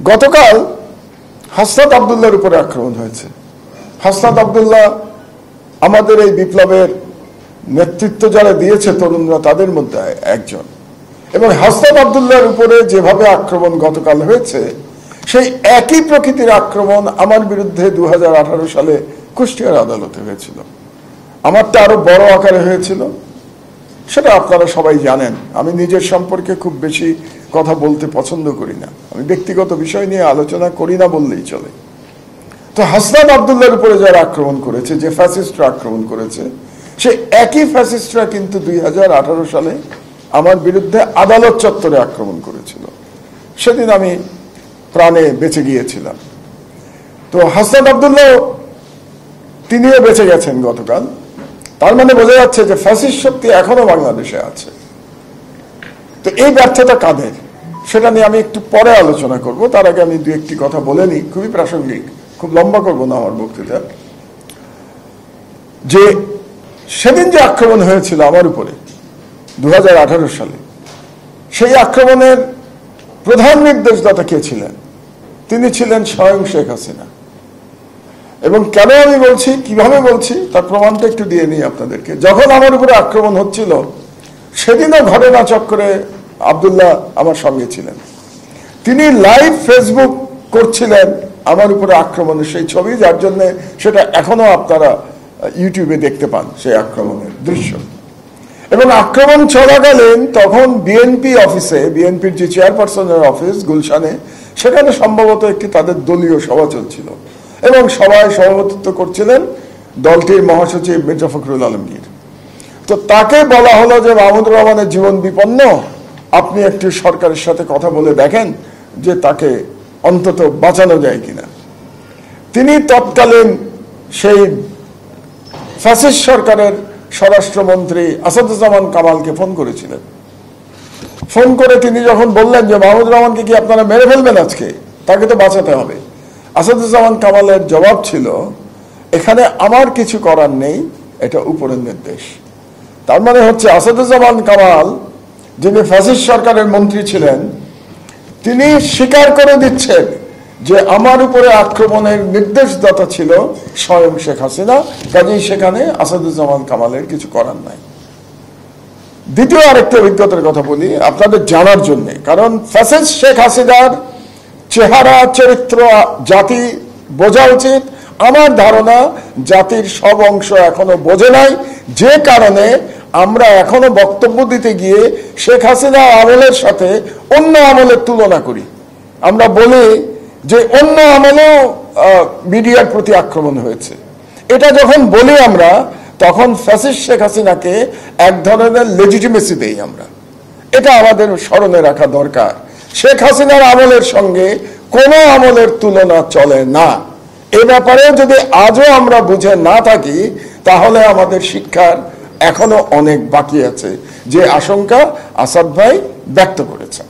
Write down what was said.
গতকাল হাসনাত আব্দুল্লাহর উপরে আক্রমণ হয়েছে। হাসনাত আব্দুল্লাহ আমাদের এই বিপ্লবের নেতৃত্ব যারা দিয়েছে তরুণরা, তাদের মধ্যে একজন। এবং হাসনাত আব্দুল্লাহর উপরে যেভাবে আক্রমণ গতকাল হয়েছে, সেই একই প্রকৃতির আক্রমণ আমার বিরুদ্ধে 2018 সালে কুষ্টিয়ার আদালতে হয়েছিল। আমারটা আরো বড় আকারে হয়েছিল, সেটা আপনারা সবাই জানেন। আমি নিজের সম্পর্কে খুব বেশি কথা বলতে পছন্দ করি না, আমি ব্যক্তিগত বিষয় নিয়ে আলোচনা করি না বললেই চলে। তো হাসনাত আব্দুল্লাহর উপরে যারা আক্রমণ করেছে, যে ফ্যাসিস্টরা আক্রমণ করেছে, সেই একই ফ্যাসিস্টরা কিন্তু 2018 সালে আমার বিরুদ্ধে আদালত চত্বরে আক্রমণ করেছিল। সেদিন আমি প্রাণে বেঁচে গিয়েছিলাম। তো হাসনাত আব্দুল্লাহ তিনিও বেঁচে গেছেন গতকাল। তার মানে বোঝা যাচ্ছে যে ফ্যাসিস্ট শক্তি এখনো বাংলাদেশে আছে। তো এই ব্যর্থতা কাদের, সেটা নিয়ে আমি একটু পরে আলোচনা করব। তার আগে আমি দু একটি কথা বলে নিই, খুবই প্রাসঙ্গিক, খুব লম্বা করব না আমার বক্তৃতা। যে সেদিন যে আক্রমণ হয়েছিল আমার উপরে 2018 সালে, সেই আক্রমণের প্রধান নির্দেশদাতা কে ছিলেন? তিনি ছিলেন স্বয়ং শেখ হাসিনা। এবং কেন আমি বলছি, কিভাবে বলছি, তার প্রমাণটা একটু দিয়ে নিই আপনাদেরকে। যখন আমার উপরে আক্রমণ হচ্ছিল, সেদিনও ঘটনা চক্রে আব্দুল্লাহ আমার সঙ্গে ছিলেন। তিনি লাইভ ফেসবুক করছিলেন আমার উপরে আক্রমণের সেই ছবি, যার জন্য সেটা এখনো আপনারা ইউটিউবে দেখতে পান, সেই আক্রমণের দৃশ্য। এবং আক্রমণ চলাকালীন তখন বিএনপি অফিসে, বিএনপির যে চেয়ারপারসনের অফিস গুলশানে, সেখানে সম্ভবত একটি তাদের দলীয় সভা চলছিল এবং সভায় সভাপতিত্ব করছিলেন দলটির মহাসচিব মির্জা ফখরুল আলমগীর। তো তাকে বলা হলো যে মাহমুদুর রহমানের জীবন বিপন্ন, আপনি একটু সরকারের সাথে কথা বলে দেখেন যে তাকে অন্তত বাঁচানো যায় কিনা। তিনি তৎকালীন সেই ফ্যাসিস্ট সরকারের স্বরাষ্ট্রমন্ত্রী আসাদুজ্জামান কামালকে ফোন করেছিলেন। ফোন করে তিনি যখন বললেন যে মাহমুদুর রহমানকে কি আপনারা মেরে ফেলবেন আজকে, তাকে তো বাঁচাতে হবে, আসাদুজ্জামান কামালের জবাব ছিল, এখানে আমার কিছু করার নেই, এটা উপরের নির্দেশ। তার মানে হচ্ছে আসাদুজ্জামান কামাল, যিনি ফ্যাসিস্ট সরকারের মন্ত্রী ছিলেন, তিনি স্বীকার করে দিচ্ছেন যে আমার উপরে আক্রমণের নির্দেশদাতা ছিল স্বয়ং শেখ হাসিনা, কাজেই সেখানে আসাদুজ্জামান কামালের কিছু করার নাই। দ্বিতীয় আরেকটা অভিজ্ঞতার কথা বলি আপনাদের জানার জন্য, কারণ ফ্যাসিস্ট শেখ হাসিনার চেহারা চরিত্র জাতি বোঝা উচিত। আমার ধারণা জাতির সব অংশ এখনো বোঝে নাই, যে কারণে আমরা এখনো বক্তব্য দিতে গিয়ে শেখ হাসিনা আমলের সাথে অন্য আমলের তুলনা করি। আমরা বলি যে অন্য আমলেও মিডিয়ার প্রতি আক্রমণ হয়েছে। এটা যখন বলি আমরা, তখন ফ্যাসিস্ট শেখ হাসিনাকে এক ধরনের লেজিটিমেসি দেই আমরা। এটা আমাদের স্মরণে রাখা দরকার। শেখ হাসিনার আমলের সঙ্গে কোনো আমলের তুলনা চলে না। এ ব্যাপারে যদি আজও আমরা বুঝে না থাকি, তাহলে আমাদের শিক্ষার এখনো অনেক বাকি আছে, যে আশঙ্কা আসাদ ভাই ব্যক্ত করেছেন।